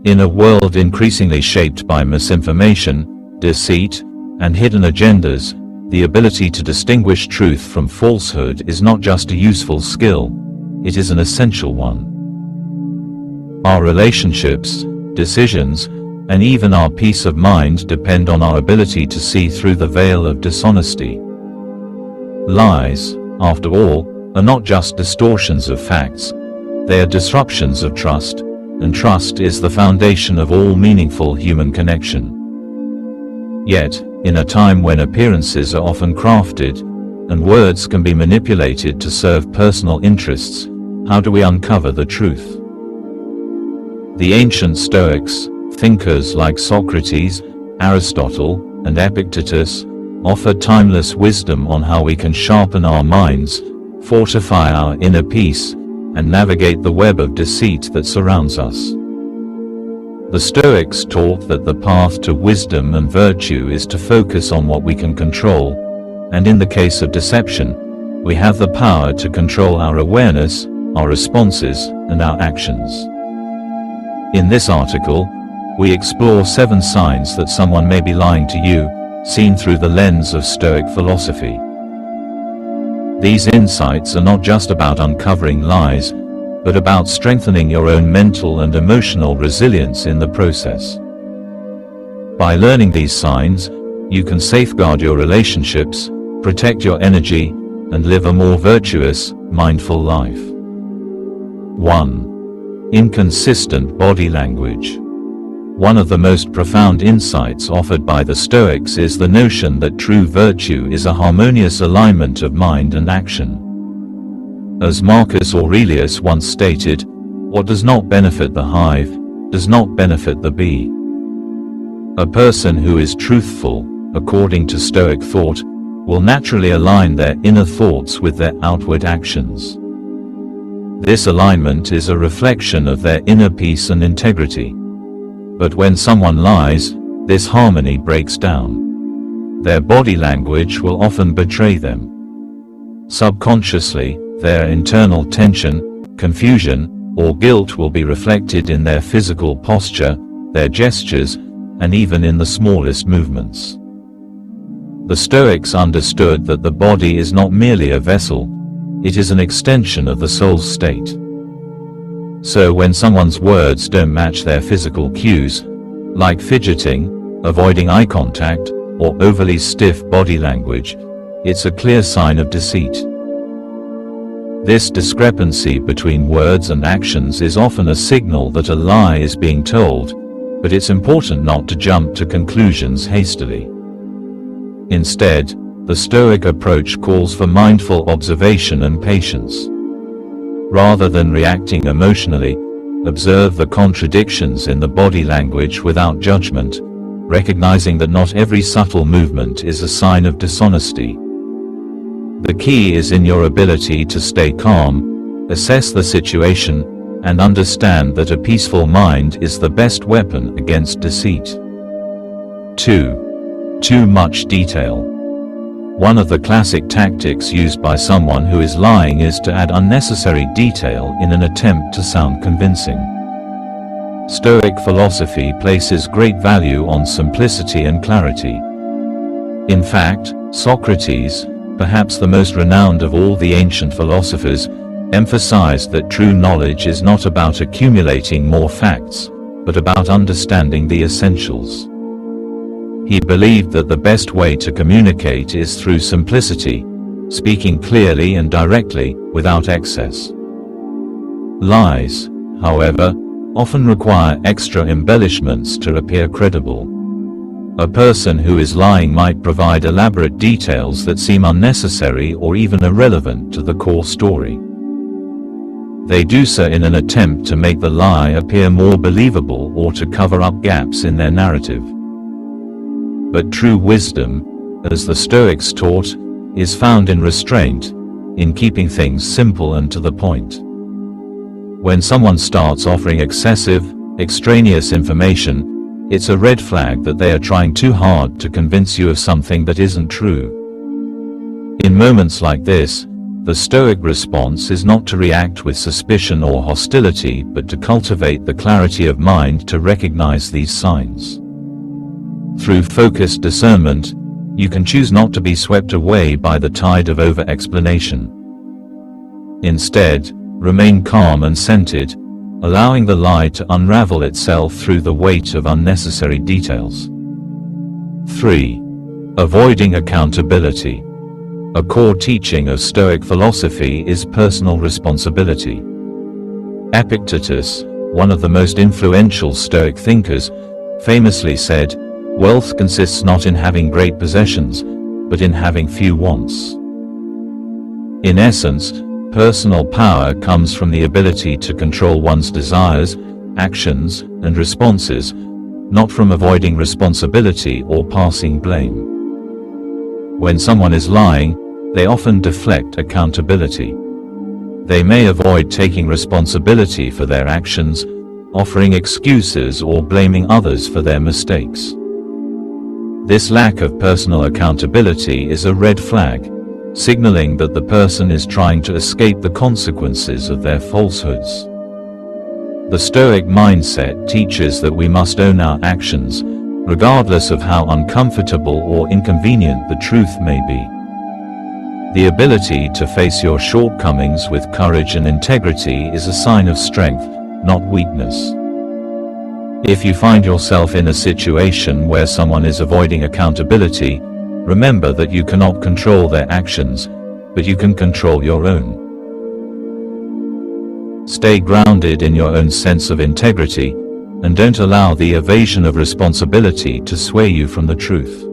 In a world increasingly shaped by misinformation, deceit, and hidden agendas, the ability to distinguish truth from falsehood is not just a useful skill, it is an essential one. Our relationships, decisions, and even our peace of mind depend on our ability to see through the veil of dishonesty. Lies, after all, are not just distortions of facts, they are disruptions of trust, and trust is the foundation of all meaningful human connection. Yet, in a time when appearances are often crafted, and words can be manipulated to serve personal interests, how do we uncover the truth? The ancient Stoics, thinkers like Socrates, Aristotle, and Epictetus, offered timeless wisdom on how we can sharpen our minds, fortify our inner peace, and navigate the web of deceit that surrounds us. The Stoics taught that the path to wisdom and virtue is to focus on what we can control, and in the case of deception, we have the power to control our awareness, our responses, and our actions. In this article, we explore 7 signs that someone may be lying to you, seen through the lens of Stoic philosophy. These insights are not just about uncovering lies, but about strengthening your own mental and emotional resilience in the process. By learning these signs, you can safeguard your relationships, protect your energy, and live a more virtuous, mindful life. 1. Inconsistent body language. One of the most profound insights offered by the Stoics is the notion that true virtue is a harmonious alignment of mind and action. As Marcus Aurelius once stated, what does not benefit the hive, does not benefit the bee. A person who is truthful, according to Stoic thought, will naturally align their inner thoughts with their outward actions. This alignment is a reflection of their inner peace and integrity. But when someone lies, this harmony breaks down. Their body language will often betray them. Subconsciously, their internal tension, confusion, or guilt will be reflected in their physical posture, their gestures, and even in the smallest movements. The Stoics understood that the body is not merely a vessel, it is an extension of the soul's state. So when someone's words don't match their physical cues, like fidgeting, avoiding eye contact, or overly stiff body language, it's a clear sign of deceit. This discrepancy between words and actions is often a signal that a lie is being told, but it's important not to jump to conclusions hastily. Instead, the Stoic approach calls for mindful observation and patience. Rather than reacting emotionally, observe the contradictions in the body language without judgment, recognizing that not every subtle movement is a sign of dishonesty. The key is in your ability to stay calm, assess the situation, and understand that a peaceful mind is the best weapon against deceit. 2. Too much detail. One of the classic tactics used by someone who is lying is to add unnecessary detail in an attempt to sound convincing. Stoic philosophy places great value on simplicity and clarity. In fact, Socrates, perhaps the most renowned of all the ancient philosophers, emphasized that true knowledge is not about accumulating more facts, but about understanding the essentials. He believed that the best way to communicate is through simplicity, speaking clearly and directly, without excess. Lies, however, often require extra embellishments to appear credible. A person who is lying might provide elaborate details that seem unnecessary or even irrelevant to the core story. They do so in an attempt to make the lie appear more believable or to cover up gaps in their narrative. But true wisdom, as the Stoics taught, is found in restraint, in keeping things simple and to the point. When someone starts offering excessive, extraneous information, it's a red flag that they are trying too hard to convince you of something that isn't true. In moments like this, The Stoic response is not to react with suspicion or hostility, but to cultivate the clarity of mind to recognize these signs. Through focused discernment, you can choose not to be swept away by the tide of over-explanation. Instead, remain calm and centered, allowing the lie to unravel itself through the weight of unnecessary details. 3. Avoiding accountability. A core teaching of Stoic philosophy is personal responsibility. Epictetus, one of the most influential Stoic thinkers, famously said, "Wealth consists not in having great possessions, but in having few wants." In essence, personal power comes from the ability to control one's desires, actions, and responses, not from avoiding responsibility or passing blame. When someone is lying, they often deflect accountability. They may avoid taking responsibility for their actions, offering excuses or blaming others for their mistakes. This lack of personal accountability is a red flag, signaling that the person is trying to escape the consequences of their falsehoods. The Stoic mindset teaches that we must own our actions, regardless of how uncomfortable or inconvenient the truth may be. The ability to face your shortcomings with courage and integrity is a sign of strength, not weakness. If you find yourself in a situation where someone is avoiding accountability, remember that you cannot control their actions, but you can control your own. Stay grounded in your own sense of integrity, and don't allow the evasion of responsibility to sway you from the truth.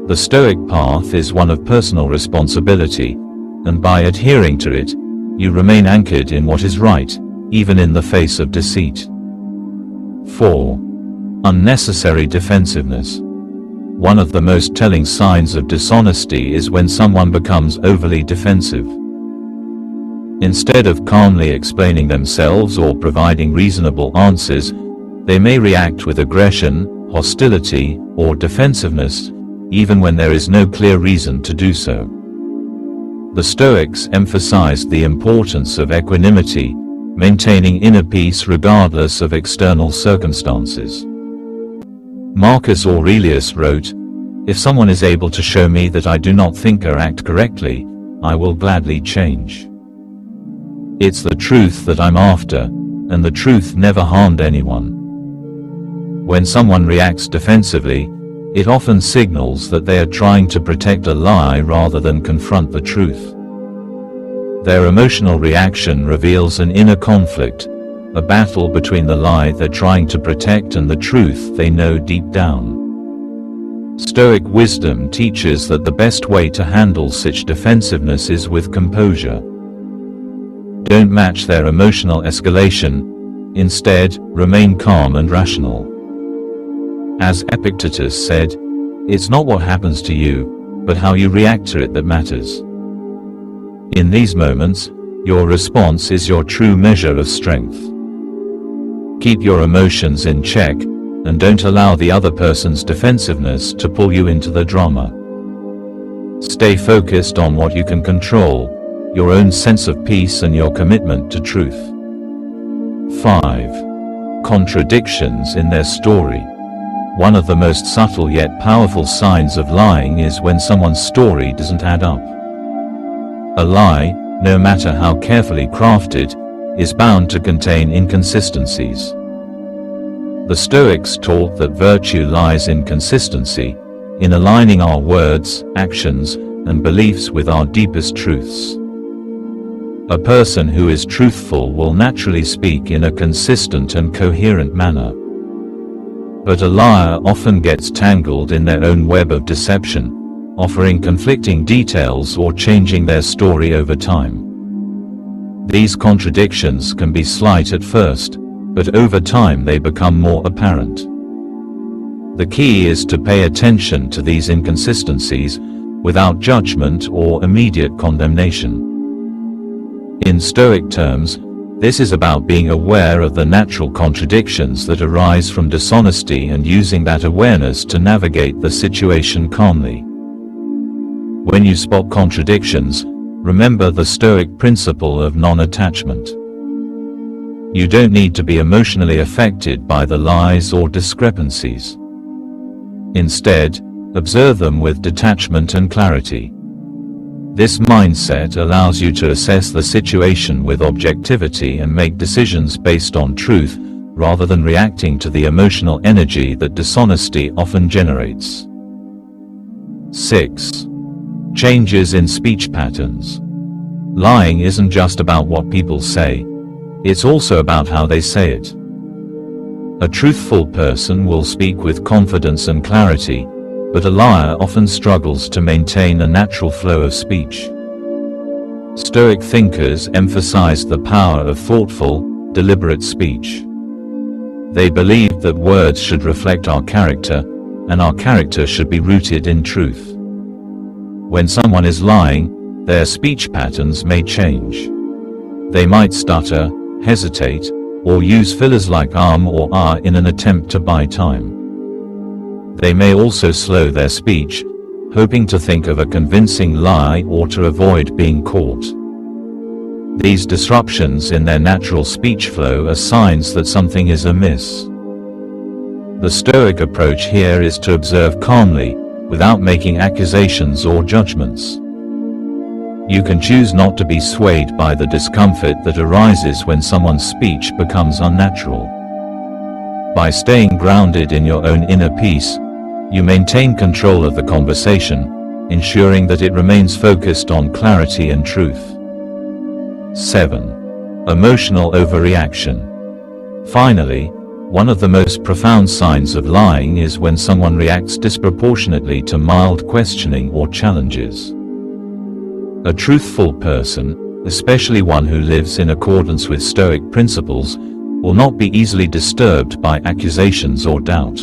The Stoic path is one of personal responsibility, and by adhering to it, you remain anchored in what is right, even in the face of deceit. 4. Unnecessary defensiveness. One of the most telling signs of dishonesty is when someone becomes overly defensive. Instead of calmly explaining themselves or providing reasonable answers, they may react with aggression, hostility, or defensiveness, even when there is no clear reason to do so. The Stoics emphasized the importance of equanimity, maintaining inner peace regardless of external circumstances. Marcus Aurelius wrote, "If someone is able to show me that I do not think or act correctly, I will gladly change. It's the truth that I'm after, and the truth never harmed anyone." When someone reacts defensively, it often signals that they are trying to protect a lie rather than confront the truth. Their emotional reaction reveals an inner conflict, a battle between the lie they're trying to protect and the truth they know deep down. Stoic wisdom teaches that the best way to handle such defensiveness is with composure. Don't match their emotional escalation, instead, remain calm and rational. As Epictetus said, "It's not what happens to you, but how you react to it that matters." In these moments, your response is your true measure of strength. Keep your emotions in check, and don't allow the other person's defensiveness to pull you into the drama. Stay focused on what you can control, your own sense of peace and your commitment to truth. 5. Contradictions in their story. One of the most subtle yet powerful signs of lying is when someone's story doesn't add up. A lie, no matter how carefully crafted, is bound to contain inconsistencies. The Stoics taught that virtue lies in consistency, in aligning our words, actions, and beliefs with our deepest truths. A person who is truthful will naturally speak in a consistent and coherent manner. But a liar often gets tangled in their own web of deception, offering conflicting details or changing their story over time. These contradictions can be slight at first, but over time they become more apparent. The key is to pay attention to these inconsistencies, without judgment or immediate condemnation. In Stoic terms, this is about being aware of the natural contradictions that arise from dishonesty and using that awareness to navigate the situation calmly. When you spot contradictions, remember the Stoic principle of non-attachment. You don't need to be emotionally affected by the lies or discrepancies. Instead, observe them with detachment and clarity. This mindset allows you to assess the situation with objectivity and make decisions based on truth, rather than reacting to the emotional energy that dishonesty often generates. 6. Changes in speech patterns. Lying isn't just about what people say, it's also about how they say it. A truthful person will speak with confidence and clarity, but a liar often struggles to maintain a natural flow of speech. Stoic thinkers emphasize the power of thoughtful, deliberate speech. They believed that words should reflect our character, and our character should be rooted in truth. When someone is lying, their speech patterns may change. They might stutter, hesitate, or use fillers like or are in an attempt to buy time. They may also slow their speech, hoping to think of a convincing lie or to avoid being caught. These disruptions in their natural speech flow are signs that something is amiss. The Stoic approach here is to observe calmly, without making accusations or judgments. You can choose not to be swayed by the discomfort that arises when someone's speech becomes unnatural. By staying grounded in your own inner peace, you maintain control of the conversation, ensuring that it remains focused on clarity and truth. 7. Emotional overreaction. Finally, one of the most profound signs of lying is when someone reacts disproportionately to mild questioning or challenges. A truthful person, especially one who lives in accordance with Stoic principles, will not be easily disturbed by accusations or doubt.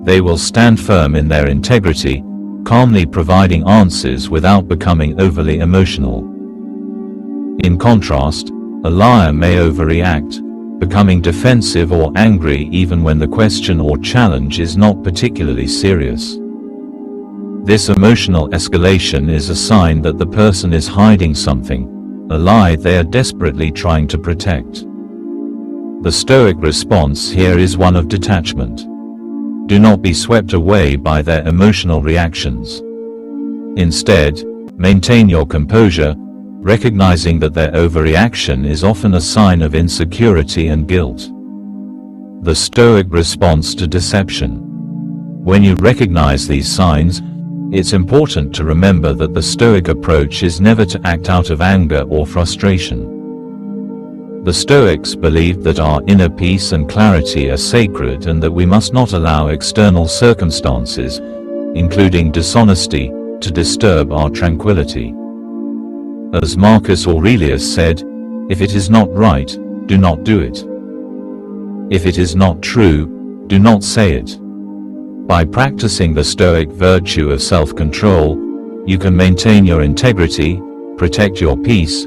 They will stand firm in their integrity, calmly providing answers without becoming overly emotional. In contrast, a liar may overreact, becoming defensive or angry even when the question or challenge is not particularly serious. This emotional escalation is a sign that the person is hiding something, a lie they are desperately trying to protect. The Stoic response here is one of detachment. Do not be swept away by their emotional reactions. Instead, maintain your composure, recognizing that their overreaction is often a sign of insecurity and guilt. The Stoic response to deception. When you recognize these signs, it's important to remember that the Stoic approach is never to act out of anger or frustration. The Stoics believed that our inner peace and clarity are sacred and that we must not allow external circumstances, including dishonesty, to disturb our tranquility. As Marcus Aurelius said, "If it is not right, do not do it. If it is not true, do not say it." By practicing the Stoic virtue of self-control, you can maintain your integrity, protect your peace,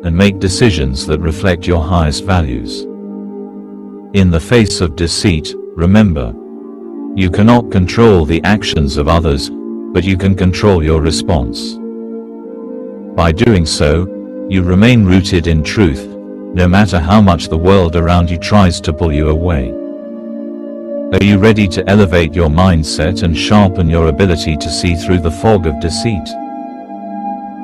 and make decisions that reflect your highest values. In the face of deceit, remember, you cannot control the actions of others, but you can control your response. By doing so, you remain rooted in truth, no matter how much the world around you tries to pull you away. Are you ready to elevate your mindset and sharpen your ability to see through the fog of deceit?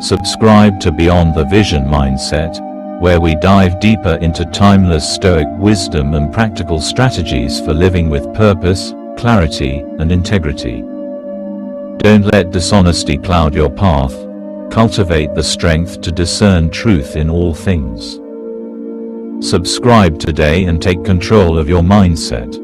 Subscribe to Beyond the Vision Mindset, where we dive deeper into timeless Stoic wisdom and practical strategies for living with purpose, clarity, and integrity. Don't let dishonesty cloud your path. Cultivate the strength to discern truth in all things. Subscribe today and take control of your mindset.